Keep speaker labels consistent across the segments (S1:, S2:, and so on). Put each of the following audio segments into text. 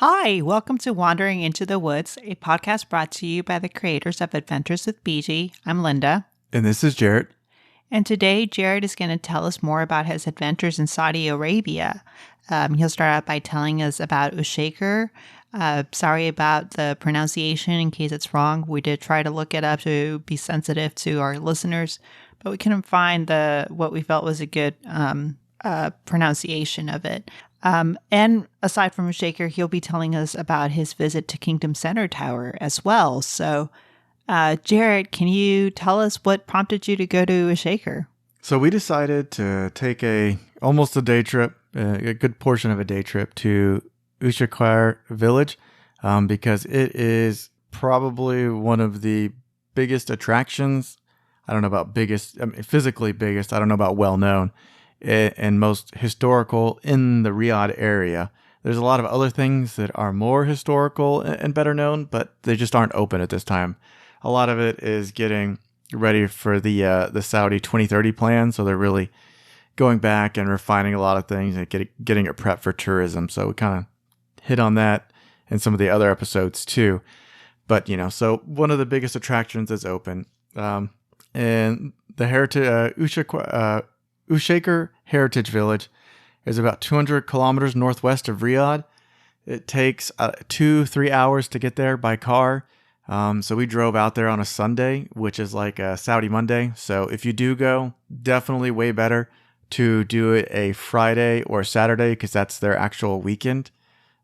S1: Hi, welcome to Wandering into the Woods, a podcast brought to you by the creators of Adventures with BG. I'm Linda.
S2: And this is Jarrett.
S1: And today, Jared is going to tell us more about his adventures in Saudi Arabia. He'll start out by telling us about Ushaiquer. Sorry about the pronunciation in case it's wrong. We did try to look it up to be sensitive to our listeners, but we couldn't find what we felt was a good pronunciation of it. And aside from Ushaiquer, he'll be telling us about his visit to Kingdom Center Tower as well. So, Jared, can you tell us what prompted you to go to Ushaiquer?
S2: So we decided to take almost a day trip, a good portion of a day trip to Ushaiquer Village, because it is probably one of the biggest attractions. I don't know about biggest, physically biggest. I don't know about well known. And most historical in the Riyadh area. There's a lot of other things that are more historical and better known, but they just aren't open at this time. A lot of it is getting ready for the Saudi 2030 plan, so they're really going back and refining a lot of things and getting it prepped for tourism. So we kind of hit on that in some of the other episodes too. But so one of the biggest attractions is open, and the heritage Ushaiquer Heritage Village is about 200 kilometers northwest of Riyadh. It takes 2-3 hours to get there by car. So we drove out there on a Sunday, which is like a Saudi Monday. So if you do go, definitely way better to do it a Friday or Saturday because that's their actual weekend.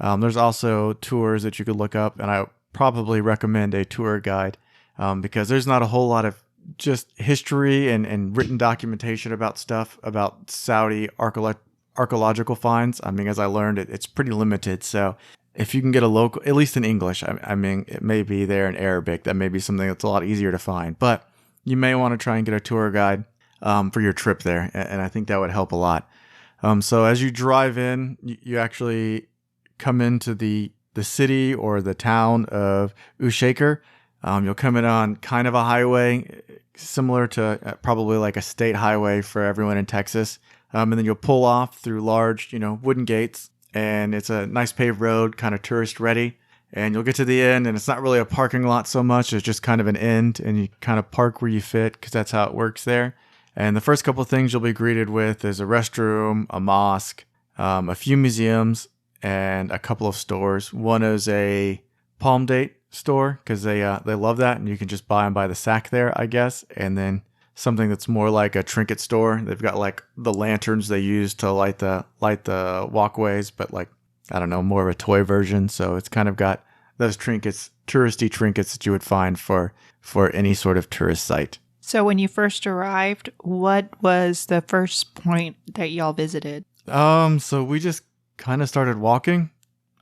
S2: There's also tours that you could look up, and I probably recommend a tour guide because there's not a whole lot of just history and written documentation about stuff about Saudi archaeological finds. I mean, as I learned, it's pretty limited. So if you can get a local, at least in English, I mean, it may be there in Arabic. That may be something that's a lot easier to find. But you may want to try and get a tour guide for your trip there. And I think that would help a lot. So as you drive in, you actually come into the city or the town of Ushaiquer. You'll come in on kind of a highway, similar to probably like a state highway for everyone in Texas. And then you'll pull off through large, wooden gates. And it's a nice paved road, kind of tourist ready. And you'll get to the end, and it's not really a parking lot so much. It's just kind of an end, and you kind of park where you fit because that's how it works there. And the first couple of things you'll be greeted with is a restroom, a mosque, a few museums, and a couple of stores. One is a palm date store because they love that, and you can just buy them by the sack there, I guess. And then something that's more like a trinket store. They've got like the lanterns they use to light the walkways, but like, I don't know, more of a toy version. So it's kind of got those trinkets, touristy trinkets that you would find for any sort of tourist site.
S1: So when you first arrived, what was the first point that y'all visited?
S2: So we just kind of started walking.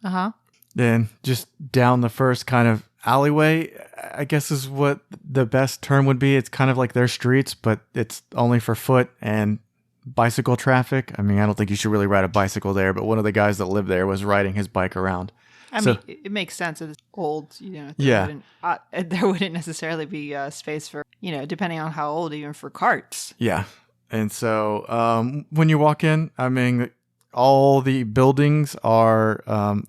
S1: Uh-huh.
S2: Then just down the first kind of alleyway, I guess is what the best term would be. It's kind of like their streets, but it's only for foot and bicycle traffic. I mean, I don't think you should really ride a bicycle there, but one of the guys that lived there was riding his bike around.
S1: I mean, it makes sense. It's old,
S2: Yeah.
S1: There wouldn't necessarily be space for, depending on how old, even for carts.
S2: Yeah. And so when you walk in, I mean, all the buildings are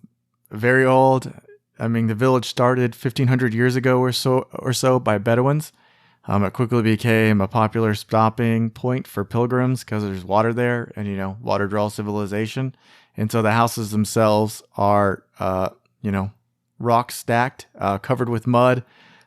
S2: very old. I mean, the village started 1,500 years ago or so by Bedouins. It quickly became a popular stopping point for pilgrims because there's water there, and water draws civilization. And so the houses themselves are, rock stacked, covered with mud,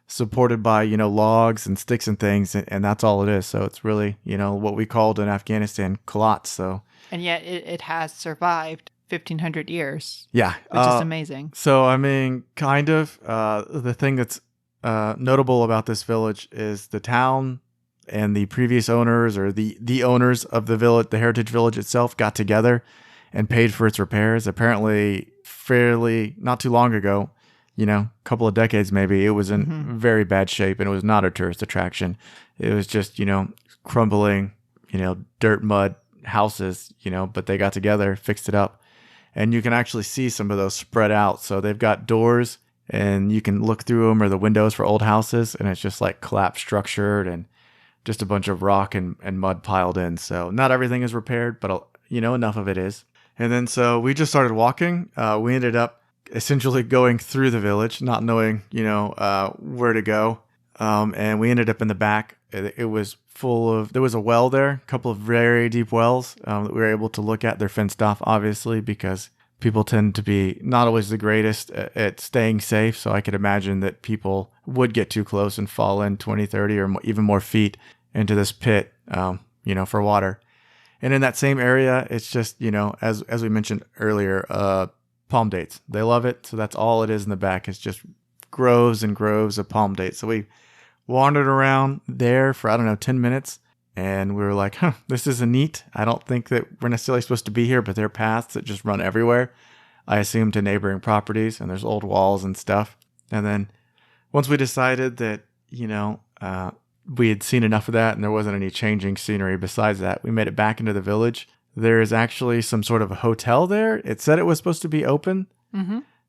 S2: supported by logs and sticks and things, and that's all it is. So it's really what we called in Afghanistan kalats. So
S1: and yet it has survived 1,500 years.
S2: Yeah.
S1: Which is amazing.
S2: So, I mean, kind of, the thing that's notable about this village is the town and the previous owners or the owners of the village, the heritage village itself, got together and paid for its repairs. Apparently, fairly not too long ago, a couple of decades maybe, it was in very bad shape and it was not a tourist attraction. It was just, crumbling, dirt, mud houses, but they got together, fixed it up. And you can actually see some of those spread out. So they've got doors and you can look through them, or the windows for old houses. And it's just like collapsed structured and just a bunch of rock and mud piled in. So not everything is repaired, but enough of it is. And then so we just started walking. We ended up essentially going through the village, not knowing, where to go. And we ended up in the back. It was full of, there was a well there, a couple of very deep wells that we were able to look at. They're fenced off, obviously, because people tend to be not always the greatest at staying safe. So I could imagine that people would get too close and fall in 20, 30, or even more feet into this pit, for water. And in that same area, it's just, as we mentioned earlier, palm dates. They love it. So that's all it is in the back. It's just groves and groves of palm dates. So we wandered around there for, 10 minutes. And we were like, this is neat. I don't think that we're necessarily supposed to be here, but there are paths that just run everywhere. I assume to neighboring properties, and there's old walls and stuff. And then once we decided that, we had seen enough of that and there wasn't any changing scenery besides that, we made it back into the village. There is actually some sort of a hotel there. It said it was supposed to be open.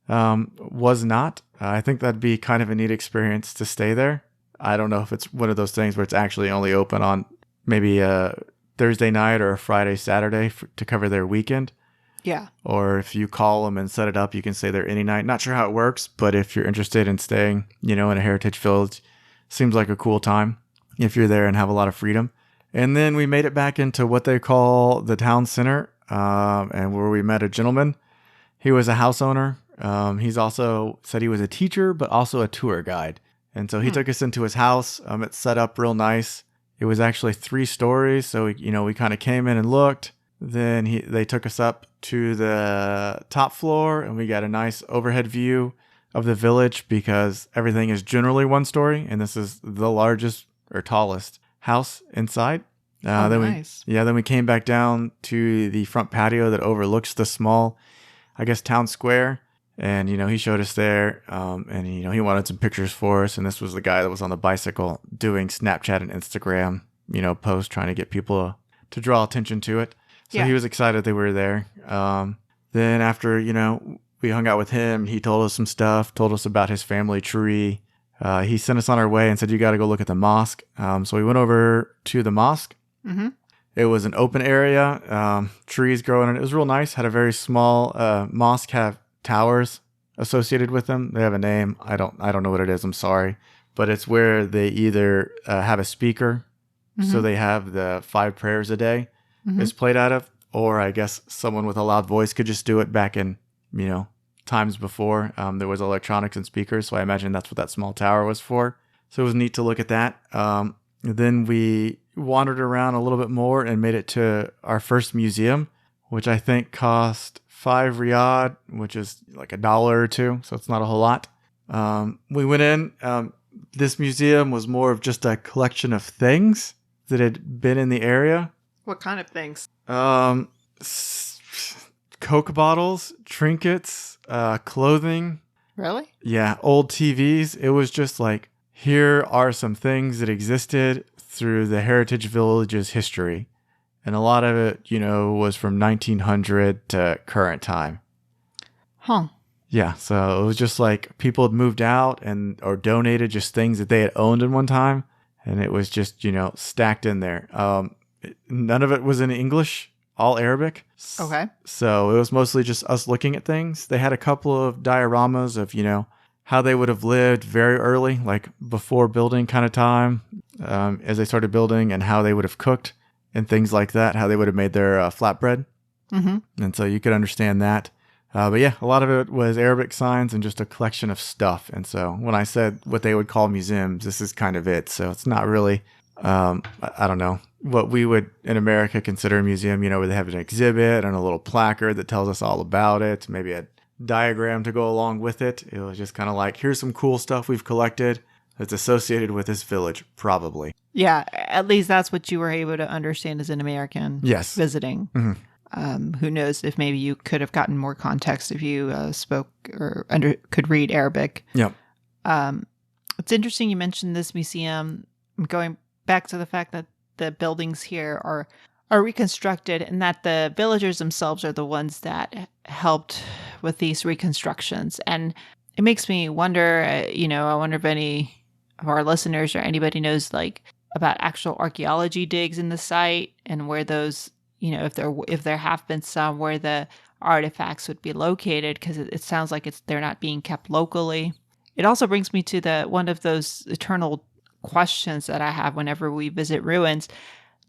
S2: Was not. I think that'd be kind of a neat experience to stay there. I don't know if it's one of those things where it's actually only open on maybe a Thursday night or a Friday, Saturday to cover their weekend.
S1: Yeah.
S2: Or if you call them and set it up, you can stay there any night. Not sure how it works, but if you're interested in staying, in a heritage village, seems like a cool time if you're there and have a lot of freedom. And then we made it back into what they call the town center, and where we met a gentleman. He was a house owner. He's also said he was a teacher, but also a tour guide. And so he took us into his house. It's set up real nice. It was actually 3 stories. So, we kind of came in and looked. Then they took us up to the top floor, and we got a nice overhead view of the village because everything is generally 1 story. And this is the largest or tallest house inside.
S1: Nice.
S2: Then we came back down to the front patio that overlooks the small, town square. And, he showed us there, and, he wanted some pictures for us. And this was the guy that was on the bicycle doing Snapchat and Instagram, posts, trying to get people to draw attention to it. So he was excited they were there. Then after, we hung out with him, he told us some stuff, told us about his family tree. He sent us on our way and said, you got to go look at the mosque. So we went over to the mosque.
S1: Mm-hmm.
S2: It was an open area, trees growing in it. It was real nice. Had a very small mosque, have towers associated with them. They have a name. I don't know what it is. I'm sorry. But it's where they either have a speaker. So they have the 5 prayers a day is played out of, or I guess someone with a loud voice could just do it back in, times before. There was electronics and speakers. So I imagine that's what that small tower was for. So it was neat to look at that. Then we wandered around a little bit more and made it to our first museum, which I think cost 5 Riyadh, which is like $1 or $2. So it's not a whole lot. We went in. This museum was more of just a collection of things that had been in the area.
S1: What kind of things?
S2: Coke bottles, trinkets, clothing.
S1: Really?
S2: Yeah, old TVs. It was just like, here are some things that existed through the Heritage Village's history. And a lot of it, was from 1900 to current time.
S1: Huh.
S2: Yeah, so it was just like people had moved out or donated just things that they had owned in one time. And it was just, stacked in there. None of it was in English, all Arabic.
S1: Okay.
S2: So it was mostly just us looking at things. They had a couple of dioramas of, how they would have lived very early, like before building kind of time, as they started building, and how they would have cooked and things like that, how they would have made their flatbread.
S1: Mm-hmm.
S2: And so you could understand that. But yeah, a lot of it was Arabic signs and just a collection of stuff. And so when I said what they would call museums, this is kind of it. So it's not really, I don't know, what we would in America consider a museum, where they have an exhibit and a little placard that tells us all about it, maybe a diagram to go along with it. It was just kind of like, here's some cool stuff we've collected that's associated with this village, probably.
S1: Yeah, at least that's what you were able to understand as an American visiting.
S2: Mm-hmm.
S1: Who knows if maybe you could have gotten more context if you spoke or could read Arabic.
S2: Yep.
S1: It's interesting you mentioned this museum. I'm going back to the fact that the buildings here are reconstructed and that the villagers themselves are the ones that helped with these reconstructions. And it makes me wonder, I wonder if any of our listeners or anybody knows about actual archaeology digs in the site and where those, if there have been some where the artifacts would be located, because it sounds like they're not being kept locally. It also brings me to one of those eternal questions that I have whenever we visit ruins.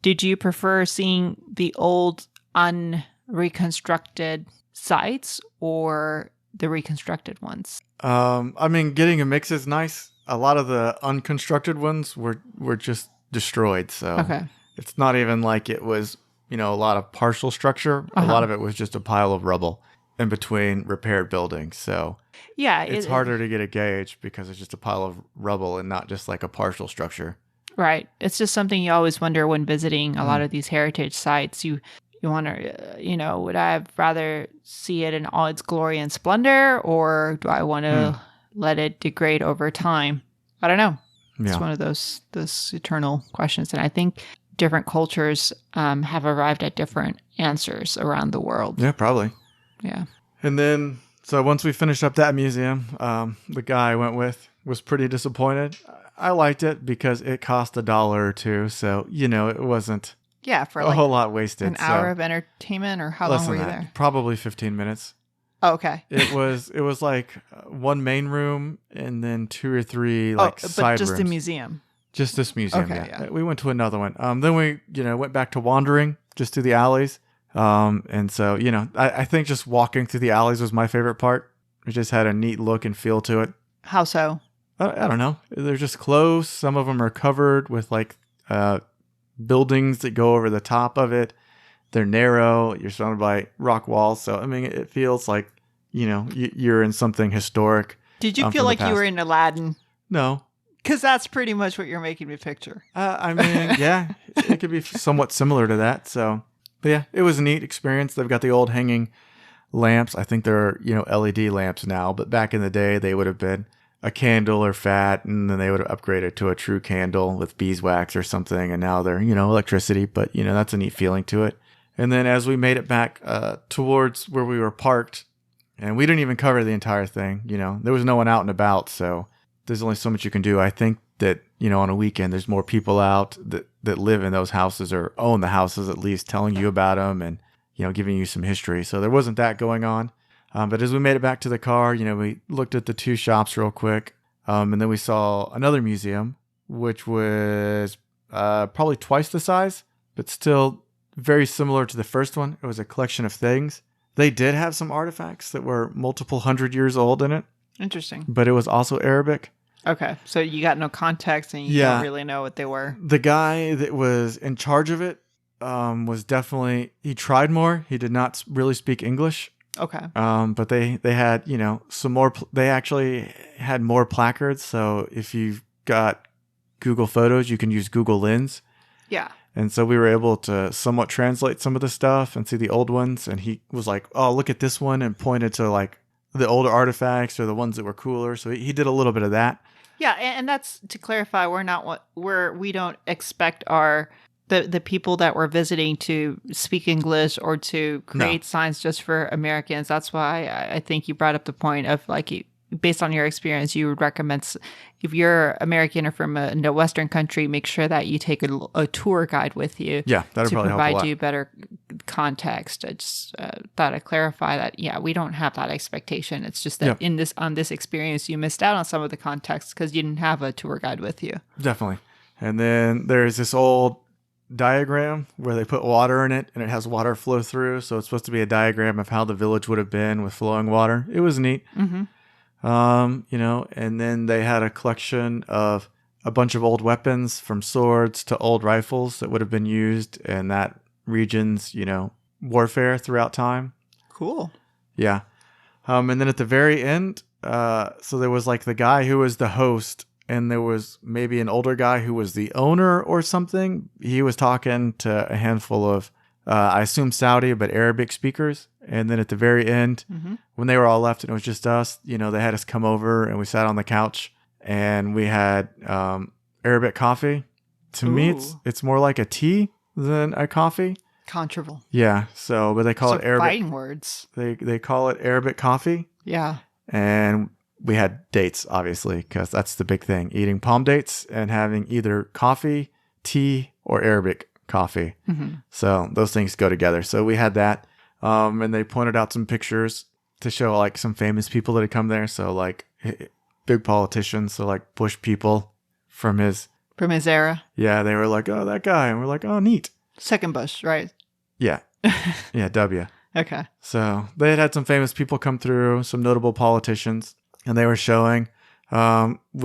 S1: Did you prefer seeing the old unreconstructed sites or the reconstructed ones?
S2: I mean, getting a mix is nice. A lot of the unconstructed ones were just destroyed, so
S1: Okay.
S2: it's not even like it was, a lot of partial structure. A lot of it was just a pile of rubble in between repaired buildings. So
S1: yeah,
S2: it's harder to get a gauge because it's just a pile of rubble and not just like a partial structure.
S1: Right. It's just something you always wonder when visiting a lot of these heritage sites. You wonder, would I have rather see it in all its glory and splendor, or do I want to let it degrade over time? I don't know. It's one of those eternal questions. And I think different cultures have arrived at different answers around the world.
S2: Yeah, probably.
S1: Yeah.
S2: And then, so once we finished up that museum, the guy I went with was pretty disappointed. I liked it because it cost $1 or $2. So, it wasn't
S1: for
S2: a whole lot wasted.
S1: An hour of entertainment, or how long were you there?
S2: Probably 15 minutes.
S1: Oh, okay.
S2: It was like one main room and then 2 or 3 side rooms.
S1: But just the museum.
S2: Just this museum,
S1: Okay,
S2: yeah. We went to another one. Then we, went back to wandering just through the alleys. And so, I think just walking through the alleys was my favorite part. It just had a neat look and feel to it.
S1: How so?
S2: I don't know. They're just close. Some of them are covered with like buildings that go over the top of it. They're narrow. You're surrounded by rock walls. So, I mean, it feels like, you're in something historic.
S1: Did you feel like you were in Aladdin?
S2: No.
S1: Because that's pretty much what you're making me picture.
S2: I mean, yeah, it could be somewhat similar to that. So, but yeah, it was a neat experience. They've got the old hanging lamps. I think they're, LED lamps now, but back in the day, they would have been a candle or fat, and then they would have upgraded to a true candle with beeswax or something. And now they're, electricity, but, that's a neat feeling to it. And then as we made it back towards where we were parked, and we didn't even cover the entire thing, there was no one out and about. So there's only so much you can do. I think that, on a weekend, there's more people out that live in those houses or own the houses, at least telling you about them and, giving you some history. So there wasn't that going on. But as we made it back to the car, we looked at the 2 shops real quick. And then we saw another museum, which was probably twice the size, but still very similar to the first one. It was a collection of things. They did have some artifacts that were multiple hundred years old in it.
S1: Interesting.
S2: But it was also Arabic.
S1: Okay. So you got no context and you don't really know what they were.
S2: The guy that was in charge of it was definitely, he tried more. He did not really speak English.
S1: Okay.
S2: But they had, some more, they actually had more placards. So if you've got Google Photos, you can use Google Lens.
S1: Yeah.
S2: And so we were able to somewhat translate some of the stuff and see the old ones. And he was like, oh, look at this one, and pointed to like the older artifacts or the ones that were cooler. So he did a little bit of that.
S1: Yeah. And that's to clarify, we don't expect the people that we're visiting to speak English or to create signs just for Americans. That's why I think you brought up the point of like, based on your experience, you would recommend, if you're American or from a Western country, make sure that you take a tour guide with you.
S2: Yeah, that'll probably help a lot.
S1: To provide you better context. I just thought I'd clarify that. Yeah, we don't have that expectation. It's just that on this experience, you missed out on some of the context because you didn't have a tour guide with you.
S2: Definitely. And then there's this old diagram where they put water in it and it has water flow through. So it's supposed to be a diagram of how the village would have been with flowing water. It was neat.
S1: Mm-hmm.
S2: And then they had a collection of a bunch of old weapons, from swords to old rifles that would have been used in that region's, warfare throughout time.
S1: Cool.
S2: Yeah. And then at the very end, so there was like the guy who was the host, and there was maybe an older guy who was the owner or something. He was talking to a handful of, I assume Saudi, but Arabic speakers. And then at the very end, when they were all left and it was just us, they had us come over and we sat on the couch and we had Arabic coffee. To me, it's more like a tea than a coffee.
S1: Controversial.
S2: Yeah. So, but they call it Arabic.
S1: Fighting words.
S2: They call it Arabic coffee.
S1: Yeah.
S2: And we had dates, obviously, because that's the big thing. Eating palm dates and having either coffee, tea, or Arabic coffee. Mm-hmm. So those things go together. So we had that. And they pointed out some pictures to show like some famous people that had come there. So like big politicians, so like Bush people from his
S1: era.
S2: Yeah, they were like, oh, that guy. And we're like, oh, neat.
S1: Second Bush, right?
S2: Yeah. Yeah, W.
S1: Okay.
S2: So they had some famous people come through, some notable politicians, and they were showing. We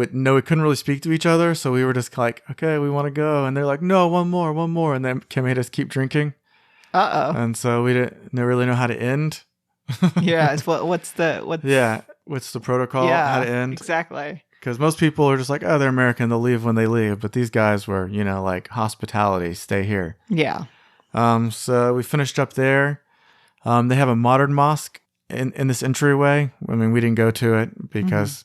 S2: couldn't really speak to each other, so we were just like, okay, we want to go. And they're like, no, one more. And then Kim made us keep drinking.
S1: Uh-oh.
S2: And so we didn't really know how to end.
S1: Yeah, it's what's the
S2: protocol, how to end.
S1: Exactly.
S2: Because most people are just like, oh, they're American, they'll leave when they leave. But these guys were, like hospitality, stay here.
S1: Yeah.
S2: So we finished up there. They have a modern mosque in this entryway. I mean, we didn't go to it because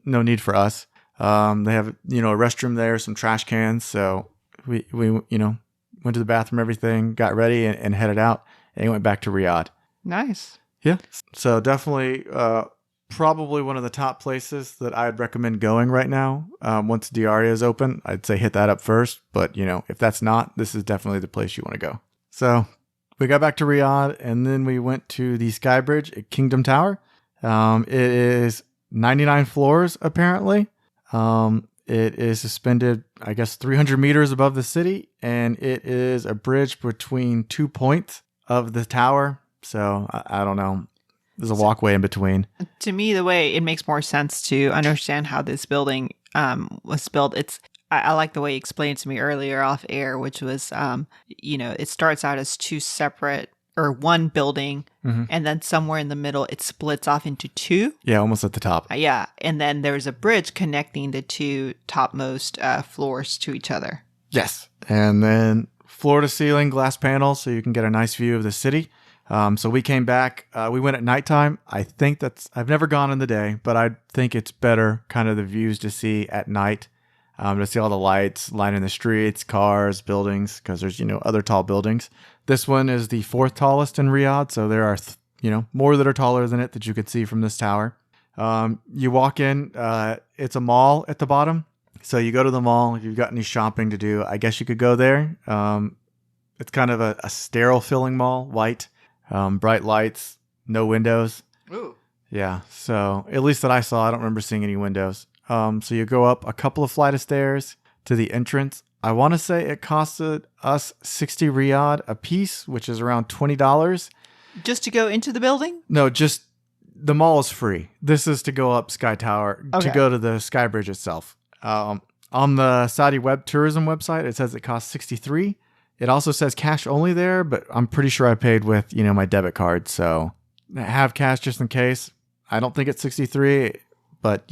S2: no need for us. They have, a restroom there, some trash cans. So we went to the bathroom, everything, got ready and headed out and went back to Riyadh.
S1: Nice.
S2: Yeah. So definitely, probably one of the top places that I'd recommend going right now. Once Diaria is open, I'd say hit that up first. But, if that's not, this is definitely the place you want to go. So we got back to Riyadh and then we went to the Sky Bridge at Kingdom Tower. It is 99 floors, apparently. It is suspended, I guess, 300 meters above the city. And it is a bridge between 2 points of the tower. So I don't know. There's a walkway in between.
S1: To me, the way it makes more sense to understand how this building was built, I like the way you explained to me earlier off air, which was, it starts out as two separate or one building, and then somewhere in the middle, it splits off into two.
S2: Yeah, almost at the top.
S1: Yeah, and then there's a bridge connecting the two topmost floors to each other.
S2: Yes, and then floor to ceiling glass panels, so you can get a nice view of the city. So we came back, we went at nighttime. I've never gone in the day, but I think it's better kind of the views to see at night, to see all the lights lining the streets, cars, buildings, because there's, other tall buildings. This one is the fourth tallest in Riyadh. So there are, more that are taller than it that you could see from this tower. You walk in, it's a mall at the bottom. So you go to the mall. If you've got any shopping to do, I guess you could go there. It's kind of a sterile feeling mall, white. Bright lights, no windows.
S1: Ooh.
S2: Yeah. So at least that I saw, I don't remember seeing any windows. So you go up a couple of flight of stairs to the entrance. I want to say it costed us 60 Riyadh a piece, which is around $20.
S1: Just to go into the building?
S2: No, just the mall is free. This is to go up Sky Tower, to go to the Sky Bridge itself. On the Saudi web tourism website, it says it costs 63. It also says cash only there, but I'm pretty sure I paid with, my debit card. So have cash just in case. I don't think it's 63, but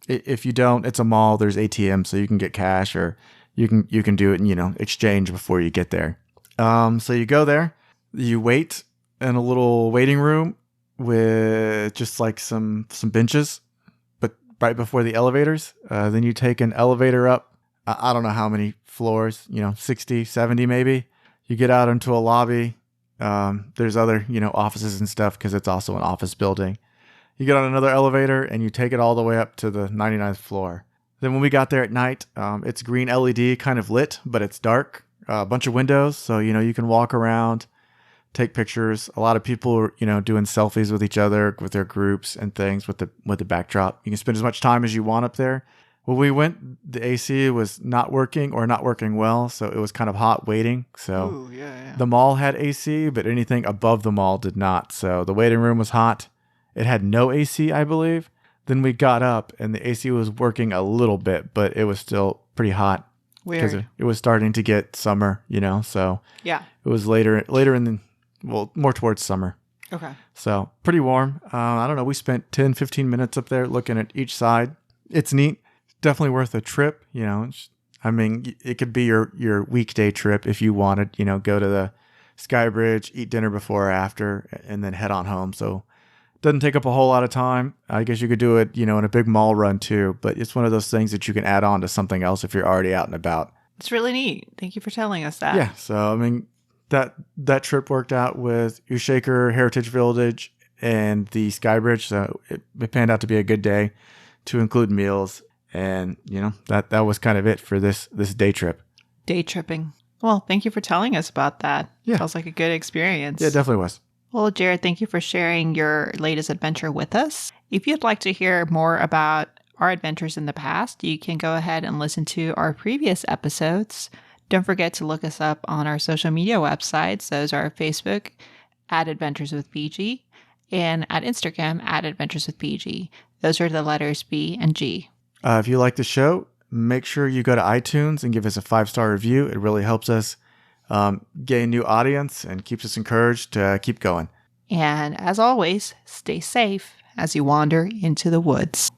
S2: if you don't, it's a mall. There's ATM, so you can get cash or you can do it and, exchange before you get there. So you go there, you wait in a little waiting room with just like some benches, but right before the elevators. Then you take an elevator up. I don't know how many floors, 60, 70 maybe. You get out into a lobby. There's other, offices and stuff because it's also an office building. You get on another elevator and you take it all the way up to the 99th floor. Then when we got there at night, it's green LED kind of lit, but it's dark. A bunch of windows. So, you can walk around, take pictures. A lot of people are, doing selfies with each other, with their groups and things with the backdrop. You can spend as much time as you want up there. When we went, the AC was not working well, so it was kind of hot waiting. So the mall had AC, but anything above the mall did not. So the waiting room was hot. It had no AC, I believe. Then we got up, and the AC was working a little bit, but it was still pretty hot. Because it was starting to get summer, so it was later in more towards summer.
S1: Okay.
S2: So pretty warm. I don't know. We spent 10, 15 minutes up there looking at each side. It's neat. Definitely worth a trip, I mean, it could be your weekday trip if you wanted, go to the Sky Bridge, eat dinner before or after, and then head on home. So it doesn't take up a whole lot of time. I guess you could do it, in a big mall run too, but it's one of those things that you can add on to something else if you're already out and about.
S1: It's really neat. Thank you for telling us that.
S2: Yeah. So, I mean, that trip worked out with Ushaiquer Heritage Village and the Sky Bridge. So it panned out to be a good day to include meals. And, that was kind of it for this day trip.
S1: Day tripping. Well, thank you for telling us about that.
S2: Yeah.
S1: Sounds like a good experience.
S2: Yeah, it definitely was.
S1: Well, Jared, thank you for sharing your latest adventure with us. If you'd like to hear more about our adventures in the past, you can go ahead and listen to our previous episodes. Don't forget to look us up on our social media websites. Those are Facebook at Adventures with PG and at Instagram at Adventures with PG. Those are the letters B and G.
S2: If you like the show, make sure you go to iTunes and give us a 5-star review. It really helps us get a new audience and keeps us encouraged to keep going.
S1: And as always, stay safe as you wander into the woods.